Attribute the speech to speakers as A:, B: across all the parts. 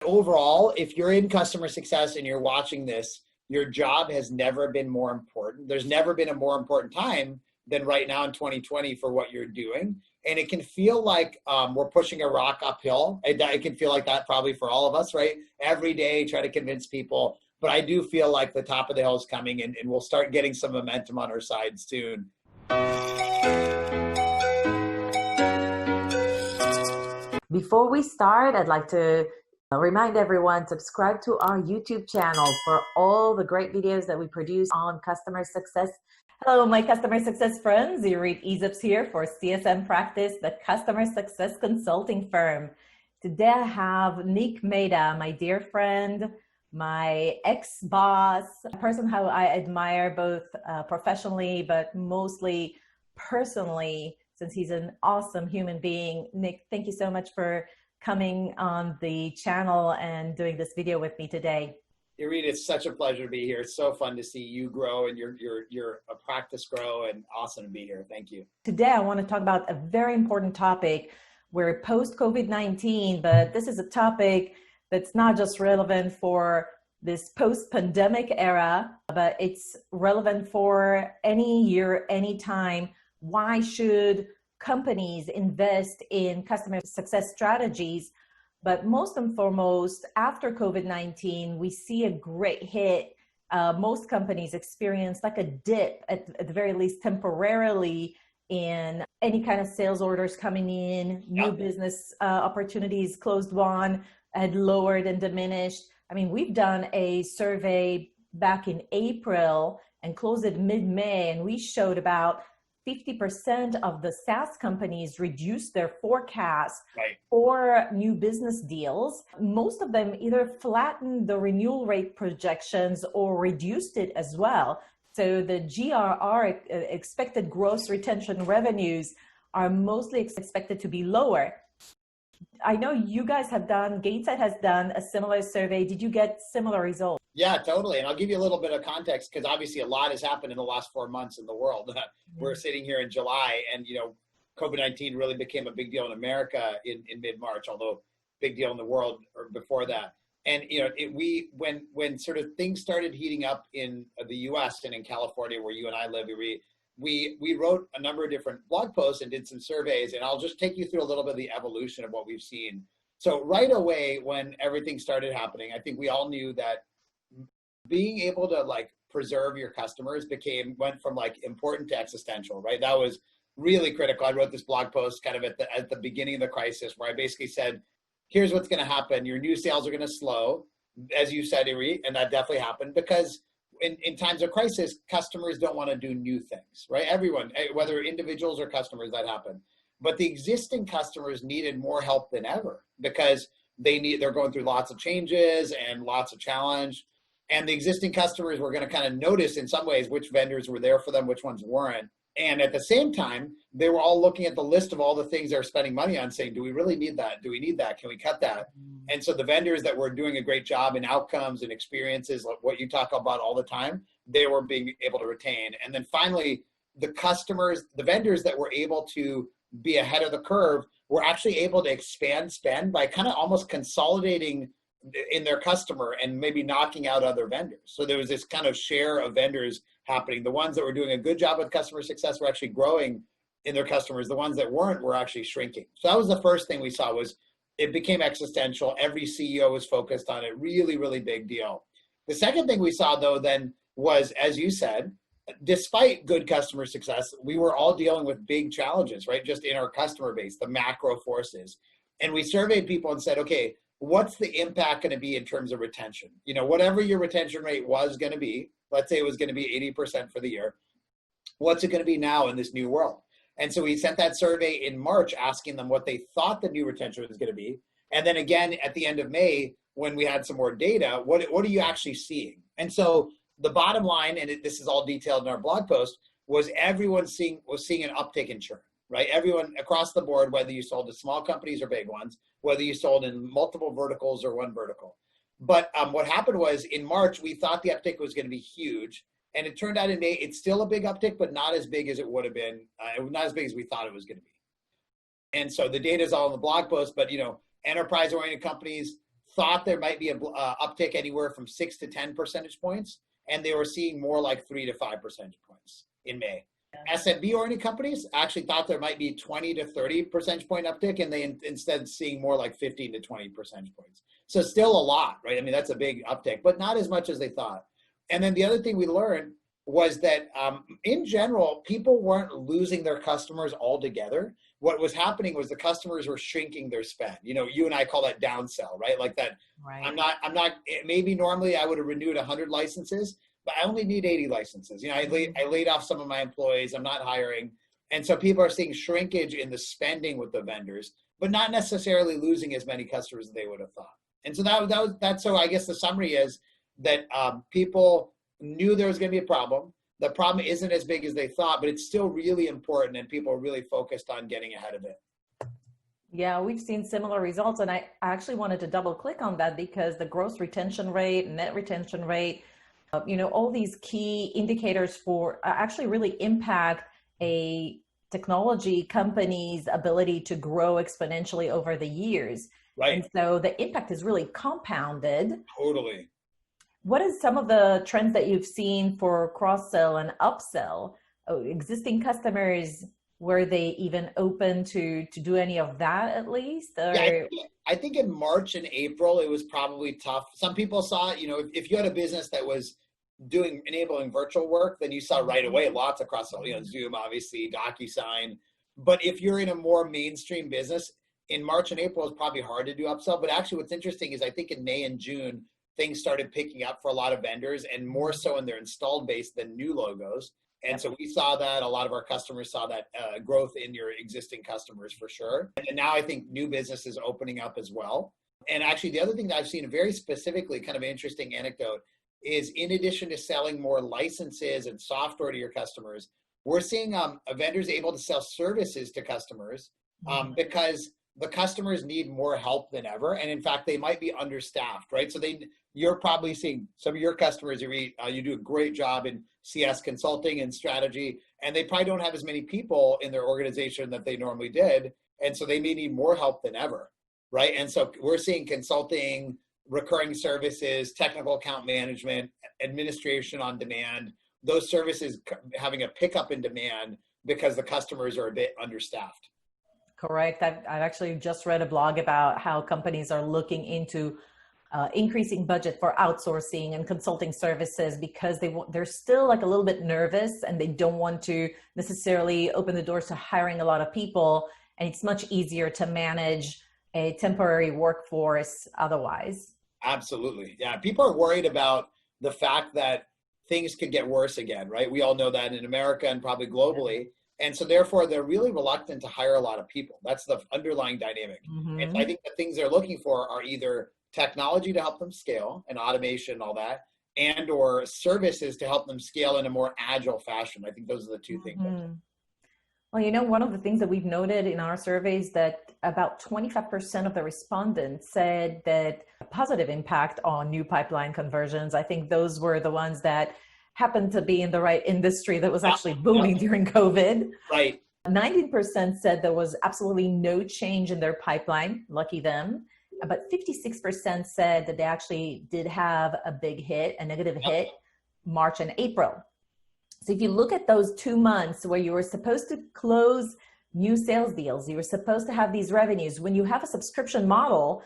A: Overall, if you're in customer success and you're watching this, your job has never been more important. There's never been a more important time than right now in 2020 for what you're doing. And it can feel like we're pushing a rock uphill. It can feel like that probably for all of us, right? Every day, try to convince people. But I do feel like the top of the hill is coming, and we'll start getting some momentum on our side soon.
B: Before we start, I'd like to remind everyone, subscribe to our YouTube channel for all the great videos that we produce on customer success. Hello, my customer success friends. Irit Ezops here for CSM Practice, the customer success consulting firm. Today I have Nick Mehta, my dear friend, my ex-boss, a person who I admire both professionally, but mostly personally, since he's an awesome human being. Nick, thank you so much for coming on the channel and doing this video with me today.
A: Irit, it's such a pleasure to be here. It's so fun to see you grow and your practice grow, and awesome to be here. Thank you.
B: Today, I want to talk about a very important topic. We're post-COVID-19, but this is a topic that's not just relevant for this post-pandemic era, but it's relevant for any year, any time. Why should companies invest in customer success strategies? But most and foremost, after COVID-19, we see a great hit. Most companies experience like a dip, at the very least temporarily, in any kind of sales orders coming in, new business opportunities closed won, had lowered and diminished. I mean, we've done a survey back in April and closed it mid-May, and we showed about 50% of the SaaS companies reduced their forecast for new business deals. Most of them either flattened the renewal rate projections or reduced it as well. So the GRR, expected gross retention revenues, are mostly expected to be lower. I know you guys have done, Gainsight has done a similar survey. Did you get similar results?
A: Yeah, totally. And I'll give you a little bit of context, because obviously a lot has happened in the last 4 months in the world. We're sitting here in July, and COVID-19 really became a big deal in America in mid-March, although big deal in the world or before that. And when sort of things started heating up in the US and in California, where you and I live, we wrote a number of different blog posts and did some surveys, and I'll just take you through a little bit of the evolution of what we've seen. So right away, when everything started happening, I think we all knew that being able to preserve your customers went from important to existential, right? That was really critical. I wrote this blog post kind of at the beginning of the crisis, where I basically said, here's what's going to happen. Your new sales are going to slow, as you said, Irit, and that definitely happened, because in times of crisis, customers don't want to do new things, right? Everyone, whether individuals or customers, that happened. But the existing customers needed more help than ever, because they're going through lots of changes and lots of challenge. And the existing customers were going to kind of notice in some ways which vendors were there for them, which ones weren't. And at the same time, they were all looking at the list of all the things they're spending money on, saying, do we really need that? Do we need that? Can we cut that? And so the vendors that were doing a great job in outcomes and experiences, like what you talk about all the time, they were being able to retain. And then finally, the vendors that were able to be ahead of the curve were actually able to expand spend by kind of almost consolidating in their customer and maybe knocking out other vendors. So there was this kind of share of vendors happening. The ones that were doing a good job with customer success were actually growing in their customers. The ones that weren't were actually shrinking. So that was the first thing we saw. Was it became existential. Every CEO was focused on it. Really, really big deal. The second thing we saw, though, then was, as you said, despite good customer success, we were all dealing with big challenges, right? Just in our customer base, the macro forces. And we surveyed people and said, okay, what's the impact going to be in terms of retention? Whatever your retention rate was going to be, let's say it was going to be 80% for the year, what's it going to be now in this new world? And so we sent that survey in March asking them what they thought the new retention was going to be. And then again, at the end of May, when we had some more data, what are you actually seeing? And so the bottom line, and this is all detailed in our blog post, was everyone was seeing an uptick in churn, right? Everyone across the board, whether you sold to small companies or big ones, whether you sold in multiple verticals or one vertical. But what happened was in March, we thought the uptick was going to be huge. And it turned out in May, it's still a big uptick, but not as big as it would have been, not as big as we thought it was going to be. And so the data is all in the blog post, but enterprise-oriented companies thought there might be a uptick anywhere from 6 to 10 percentage points, and they were seeing more like 3 to 5 percentage points in May. SMB-oriented companies actually thought there might be 20 to 30 percentage point uptick, and they instead seeing more like 15 to 20 percentage points. So still a lot, right? I mean, that's a big uptick, but not as much as they thought. And then the other thing we learned was that in general, people weren't losing their customers altogether. What was happening was the customers were shrinking their spend. You know, you and I call that downsell, right? Like that. Right. I'm not, maybe normally I would have renewed 100 licenses, but I only need 80 licenses. You know, I laid off some of my employees. I'm not hiring. And so people are seeing shrinkage in the spending with the vendors, but not necessarily losing as many customers as they would have thought. And so that's so I guess the summary is that people knew there was going to be a problem. The problem isn't as big as they thought, but it's still really important, and people are really focused on getting ahead of it.
B: Yeah, we've seen similar results, and I actually wanted to double click on that because the gross retention rate, net retention rate, all these key indicators for actually really impact a technology company's ability to grow exponentially over the years. Right. And so the impact is really compounded.
A: Totally.
B: What is some of the trends that you've seen for cross-sell and upsell? Existing customers, were they even open to do any of that at least? Or?
A: Yeah, I think in March and April, it was probably tough. Some people saw, if you had a business that was enabling virtual work, then you saw right away lots of cross-sell, Zoom, obviously, DocuSign. But if you're in a more mainstream business, in March and April, it's probably hard to do upsell. But actually what's interesting is I think in May and June, things started picking up for a lot of vendors, and more so in their installed base than new logos. And so we saw that. A lot of our customers saw that growth in your existing customers for sure. And now I think new business is opening up as well. And actually the other thing that I've seen very specifically, kind of an interesting anecdote, is in addition to selling more licenses and software to your customers, we're seeing vendors able to sell services to customers because the customers need more help than ever. And in fact, they might be understaffed, right? So you're probably seeing some of your customers, you do a great job in CS consulting and strategy, and they probably don't have as many people in their organization that they normally did. And so they may need more help than ever, right? And so we're seeing consulting, recurring services, technical account management, administration on demand, those services having a pickup in demand because the customers are a bit understaffed.
B: Correct. I've actually just read a blog about how companies are looking into increasing budget for outsourcing and consulting services because they're still like a little bit nervous and they don't want to necessarily open the doors to hiring a lot of people. And it's much easier to manage a temporary workforce otherwise.
A: Absolutely. Yeah. People are worried about the fact that things could get worse again, right? We all know that in America and probably globally. Yeah. And so therefore they're really reluctant to hire a lot of people. That's the underlying dynamic. Mm-hmm. And I think the things they're looking for are either technology to help them scale and automation and all that, and or services to help them scale in a more agile fashion. I think those are the two things.
B: Well, one of the things that we've noted in our surveys that about 25% of the respondents said that a positive impact on new pipeline conversions. I think those were the ones that happened to be in the right industry that was actually booming during COVID.
A: Right.
B: 19% said there was absolutely no change in their pipeline. Lucky them. But 56% said that they actually did have a big hit, a negative hit, March and April. So if you look at those 2 months where you were supposed to close new sales deals, you were supposed to have these revenues. When you have a subscription model,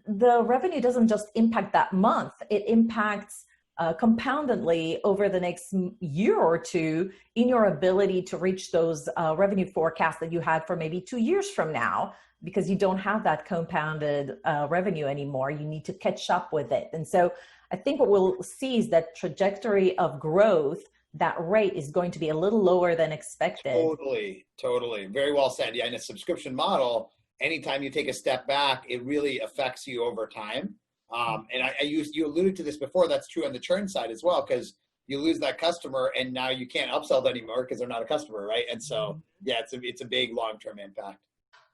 B: the revenue doesn't just impact that month. It impacts compoundedly over the next year or two in your ability to reach those revenue forecasts that you had for maybe 2 years from now, because you don't have that compounded revenue anymore. You need to catch up with it. And so I think what we'll see is that trajectory of growth, that rate is going to be a little lower than expected.
A: Totally. Very well said. Yeah, in a subscription model, anytime you take a step back, it really affects you over time. And you alluded to this before, that's true on the churn side as well, because you lose that customer and now you can't upsell them anymore because they're not a customer, right? And so, yeah, it's a big long-term impact.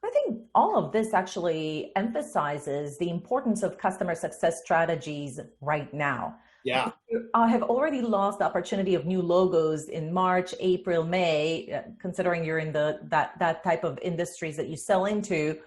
B: I think all of this actually emphasizes the importance of customer success strategies right now.
A: Yeah.
B: I have already lost the opportunity of new logos in March, April, May, considering you're in that type of industries that you sell into.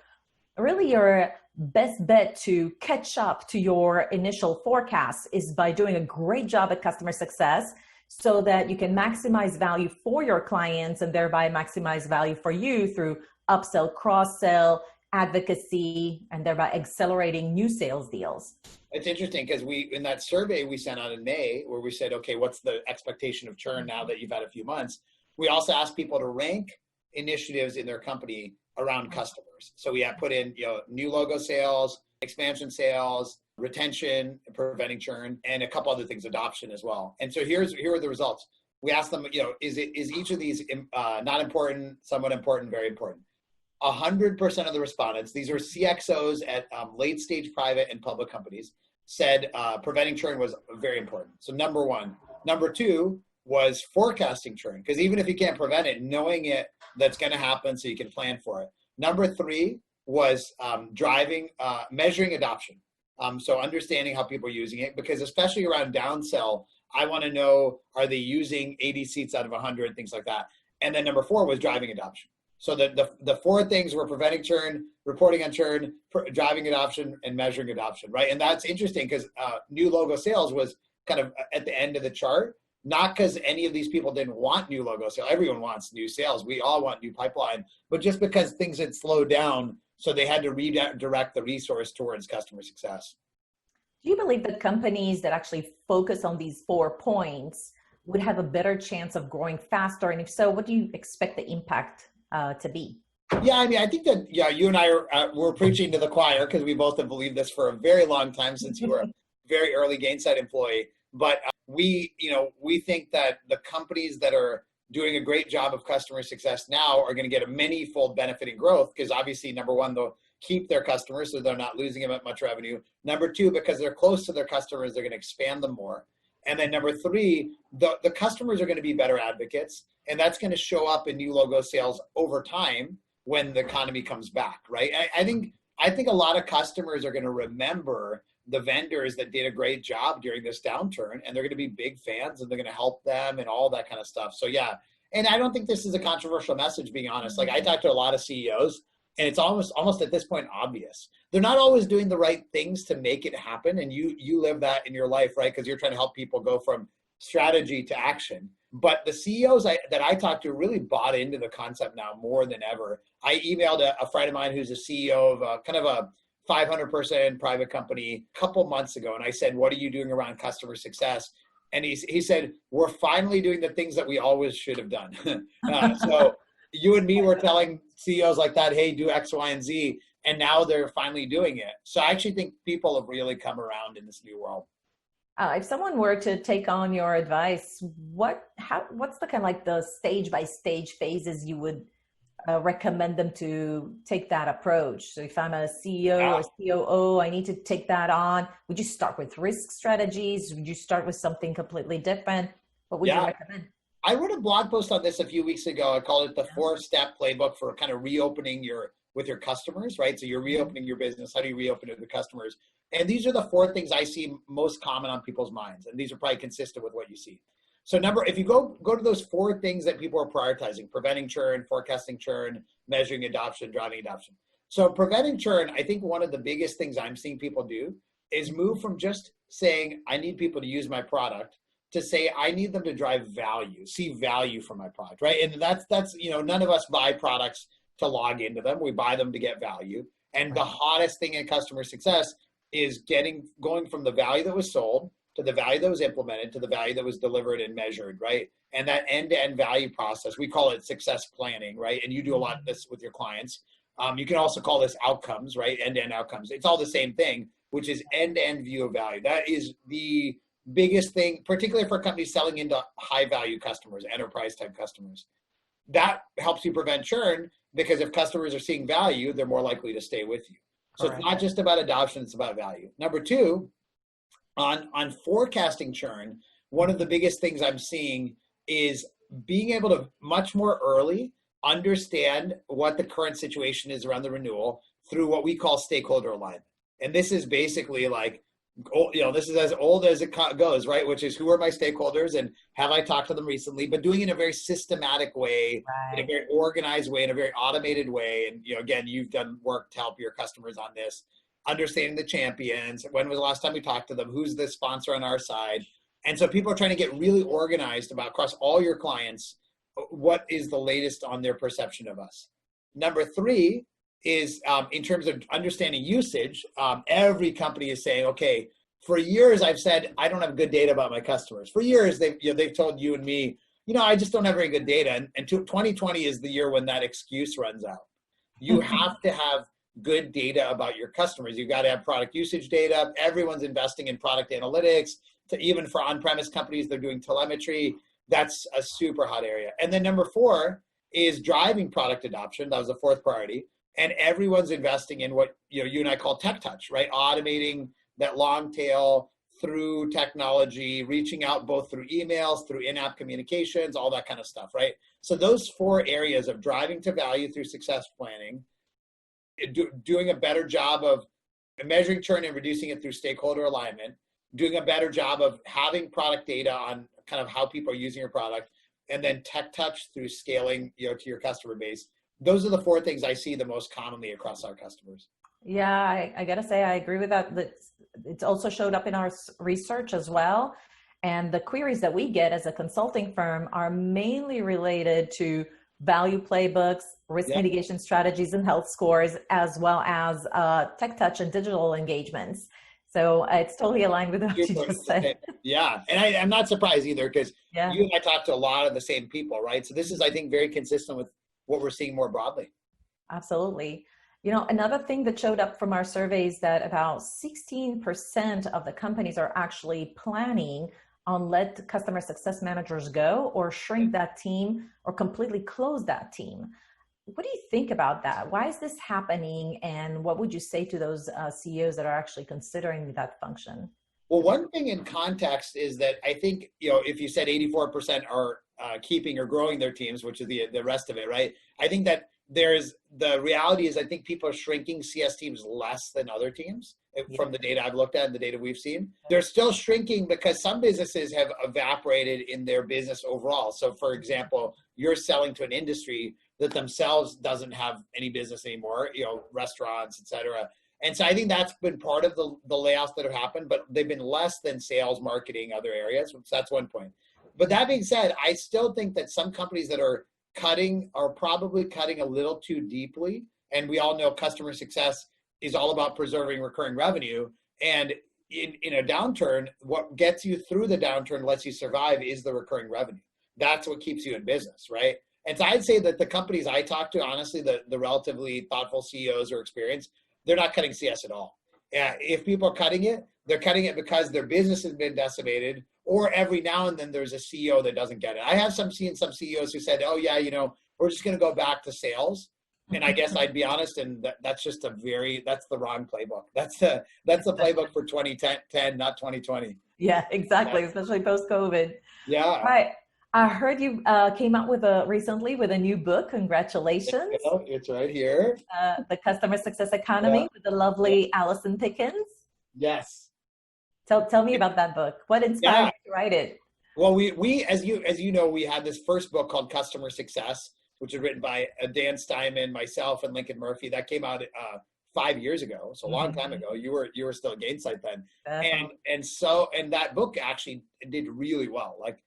B: Really, your best bet to catch up to your initial forecast is by doing a great job at customer success so that you can maximize value for your clients and thereby maximize value for you through upsell, cross-sell, advocacy, and thereby accelerating new sales deals.
A: It's interesting because in that survey we sent out in May where we said, okay, what's the expectation of churn now that you've had a few months? We also asked people to rank initiatives in their company around customers. So we have put in, new logo sales, expansion sales, retention, preventing churn, and a couple other things, adoption as well. And so here are the results. We asked them, is each of these not important, somewhat important, very important? 100% of the respondents, these are CXOs at late stage private and public companies, said preventing churn was very important. So number one. Number two was forecasting churn, because even if you can't prevent it, knowing it, that's going to happen so you can plan for it. Number three was measuring adoption. So understanding how people are using it, because especially around downsell, I want to know, are they using 80 seats out of 100, things like that. And then number four was driving adoption. So the four things were preventing churn, reporting on churn, driving adoption, and measuring adoption, right? And that's interesting because new logo sales was kind of at the end of the chart, not because any of these people didn't want new logo sales. Everyone wants new sales. We all want new pipeline, but just because things had slowed down, so they had to redirect the resource towards customer success.
B: Do you believe that companies that actually focus on these 4 points would have a better chance of growing faster? And if so, what do you expect the impact to be?
A: Yeah, I mean, I think that, you and I we're preaching to the choir because we both have believed this for a very long time since you were a very early Gainsight employee. But we think that the companies that are doing a great job of customer success now are going to get a many-fold benefit in growth because obviously, number one, they'll keep their customers so they're not losing them at much revenue. Number two, because they're close to their customers, they're going to expand them more. And then number three, the customers are going to be better advocates, and that's going to show up in new logo sales over time when the economy comes back, right? I think a lot of customers are going to remember the vendors that did a great job during this downturn, and they're going to be big fans, and they're going to help them and all that kind of stuff. So yeah, and I don't think this is a controversial message, being honest. Like I talk to a lot of CEOs, and it's almost at this point obvious. They're not always doing the right things to make it happen, and you live that in your life, right? Because you're trying to help people go from strategy to action. But the CEOs that I talk to really bought into the concept now more than ever. I emailed a friend of mine who's a CEO of kind of a 500-person private company a couple months ago, and I said, "What are you doing around customer success?" And he said, "We're finally doing the things that we always should have done." So you and me were telling CEOs like that, "Hey, do X, Y, and Z," and now they're finally doing it. So I actually think people have really come around in this new world.
B: If someone were to take on your advice, what's the kind of like the stage by stage phases you would recommend them to take that approach? So if I'm a CEO or COO, I need to take that on. Would you start with risk strategies? Would you start with something completely different? What would you recommend?
A: I wrote a blog post on this a few weeks ago. I called it the 4-step playbook for kind of reopening with your customers, right? So you're reopening your business. How do you reopen it with customers? And these are the 4 things I see most common on people's minds. And these are probably consistent with what you see. So if you go to those 4 things that people are prioritizing: preventing churn, forecasting churn, measuring adoption, driving adoption. So preventing churn, I think one of the biggest things I'm seeing people do is move from just saying, I need people to use my product, to say, I need them to drive value, see value from my product, right? And that's none of us buy products to log into them. We buy them to get value. And the hottest thing in customer success is going from the value that was sold to the value that was implemented to the value that was delivered and measured, right? And that end-to-end value process, we call it success planning, right? And you do a lot of this with your clients. You can also call this outcomes, right? End-to-end outcomes. It's all the same thing, which is end-to-end view of value. That is the biggest thing, particularly for companies selling into high-value customers, enterprise-type customers. That helps you prevent churn because if customers are seeing value, they're more likely to stay with you. So It's not just about adoption, it's about value. Number 2, on forecasting churn, one of the biggest things I'm seeing is being able to much more early understand what the current situation is around the renewal through what we call stakeholder alignment. And this is basically like, this is as old as it goes, right? Which is, who are my stakeholders and have I talked to them recently? But doing it in a very systematic way, in a very organized way, in a very automated way. And again, you've done work to help your customers on this. understanding the champions. When was the last time we talked to them? Who's the sponsor on our side? And so people are trying to get really organized about across all your clients, what is the latest on their perception of us. Number three is in terms of understanding usage, every company is saying, okay, for years I've said, I don't have good data about my customers. For years, they've told you and me, I just don't have very good data. And 2020 is the year when that excuse runs out. You have to have good data about your customers. You've got to have product usage data. Everyone's investing in product analytics. Even for on-premise companies, they're doing telemetry. That's a super hot area. And then number four is driving product adoption. That was the fourth priority. And everyone's investing in what you and I call tech touch, right? Automating that long tail through technology, reaching out both through emails, through in-app communications, all that kind of stuff, right? So those four areas of driving to value through success planning, doing a better job of measuring churn and reducing it through stakeholder alignment, doing a better job of having product data on kind of how people are using your product, and then tech touch through scaling to your customer base. Those are the four things I see the most commonly across our customers.
B: Yeah, I gotta say, I agree with that. It's also showed up in our research as well. And the queries that we get as a consulting firm are mainly related to value playbooks, risk mitigation strategies and health scores, as well as tech touch and digital engagements. So it's totally aligned with what you just said.
A: Yeah, and I'm not surprised either, because you and I talk to a lot of the same people, right? So this is, I think, very consistent with what we're seeing more broadly.
B: Absolutely. Another thing that showed up from our surveys that about 16% of the companies are actually planning on let customer success managers go or shrink that team or completely close that team. What do you think about that? Why is this happening? And what would you say to those CEOs that are actually considering that function?
A: Well, one thing in context is that I think, if you said 84% are keeping or growing their teams, which is the rest of it, right? I think that the reality is I think people are shrinking CS teams less than other teams from the data I've looked at and the data we've seen. They're still shrinking because some businesses have evaporated in their business overall. So for example, you're selling to an industry that themselves doesn't have any business anymore, restaurants, et cetera. And so I think that's been part of the layoffs that have happened, but they've been less than sales, marketing, other areas. So that's one point. But that being said, I still think that some companies that are probably cutting a little too deeply. And we all know customer success is all about preserving recurring revenue. And in a downturn, what gets you through the downturn, lets you survive, is the recurring revenue. That's what keeps you in business, right? And so I'd say that the companies I talk to, honestly, the relatively thoughtful CEOs or experienced, they're not cutting CS at all. If people are cutting it, they're cutting it because their business has been decimated, or every now and then there's a CEO that doesn't get it. I have seen some CEOs who said, oh yeah, we're just going to go back to sales. And I guess I'd be honest, and that's just that's the wrong playbook. That's the playbook for 2010, not 2020.
B: Yeah, exactly. Especially post-COVID.
A: Yeah.
B: All right. I heard you came out recently with a new book. Congratulations.
A: It's right here.
B: The Customer Success Economy with the lovely Allison Pickens.
A: Yes.
B: Tell me about that book. What inspired you to write it?
A: Well, we as you know, we had this first book called Customer Success, which was written by Dan Steinman, myself, and Lincoln Murphy. That came out 5 years ago, so a long time ago. You were still at Gainsight then, and that book actually did really well. Like,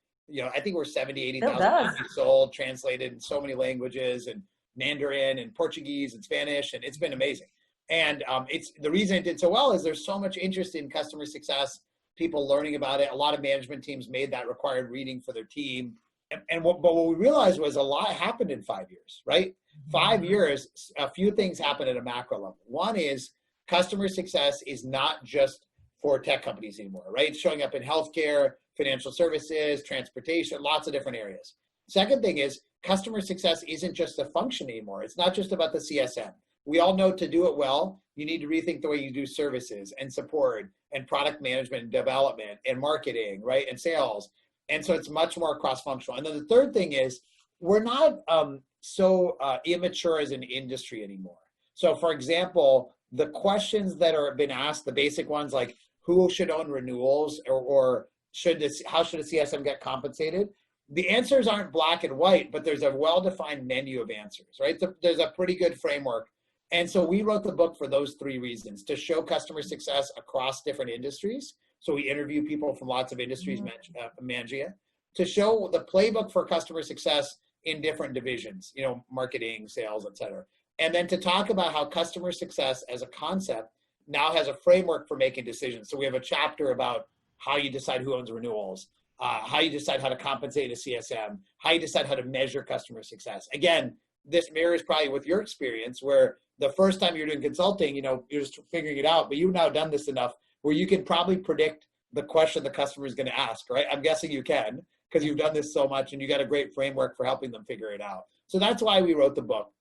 A: I think we're 80,000 copies sold, translated in so many languages, and Mandarin and Portuguese and Spanish, and it's been amazing. And it's the reason it did so well is there's so much interest in customer success, people learning about it. A lot of management teams made that required reading for their team. But what we realized was a lot happened in 5 years, right? 5 years, a few things happened at a macro level. One is customer success is not just for tech companies anymore, right? It's showing up in healthcare, financial services, transportation, lots of different areas. Second thing is customer success isn't just a function anymore. It's not just about the CSM. We all know to do it well, you need to rethink the way you do services and support and product management and development and marketing, right? And sales. And so it's much more cross-functional. And then the third thing is we're not so immature as an industry anymore. So for example, the questions that are been asked, the basic ones like who should own renewals or how should a CSM get compensated? The answers aren't black and white, but there's a well-defined menu of answers, right? There's a pretty good framework. And so we wrote the book for those three reasons: to show customer success across different industries. So we interview people from lots of industries, Mangia, to show the playbook for customer success in different divisions, marketing, sales, et cetera. And then to talk about how customer success as a concept now has a framework for making decisions. So we have a chapter about how you decide who owns renewals, how you decide how to compensate a CSM, how you decide how to measure customer success. Again, this mirrors probably with your experience, where the first time you're doing consulting, you're just figuring it out, but you've now done this enough where you can probably predict the question the customer is going to ask, right? I'm guessing you can, because you've done this so much and you got a great framework for helping them figure it out. So that's why we wrote the book.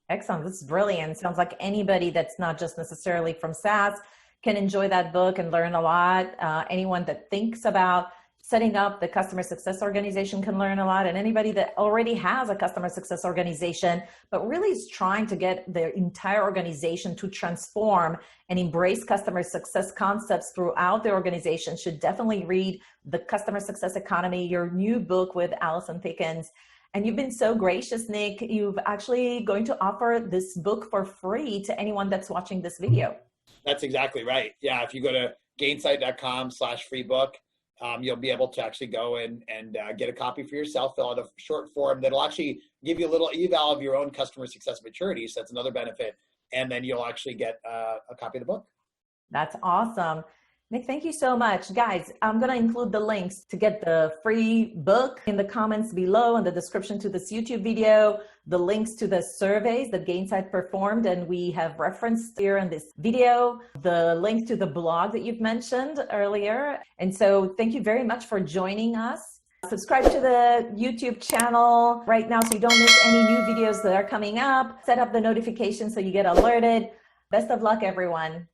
B: Excellent. This is brilliant. Sounds like anybody that's not just necessarily from SaaS can enjoy that book and learn a lot. Anyone that thinks about setting up the customer success organization can learn a lot. And anybody that already has a customer success organization, but really is trying to get their entire organization to transform and embrace customer success concepts throughout the organization should definitely read The Customer Success Economy, your new book with Allison Thickens. And you've been so gracious, Nick. You've actually going to offer this book for free to anyone that's watching this video.
A: That's exactly right. Yeah, if you go to gainsight.com/free book, you'll be able to actually go and get a copy for yourself, fill out a short form that'll actually give you a little eval of your own customer success maturity. So that's another benefit. And then you'll actually get a copy of the book.
B: That's awesome. Nick, thank you so much. Guys, I'm going to include the links to get the free book in the comments below and the description to this YouTube video, the links to the surveys that Gainsight performed and we have referenced here in this video, the link to the blog that you've mentioned earlier. And so thank you very much for joining us. Subscribe to the YouTube channel right now so you don't miss any new videos that are coming up. Set up the notifications so you get alerted. Best of luck, everyone.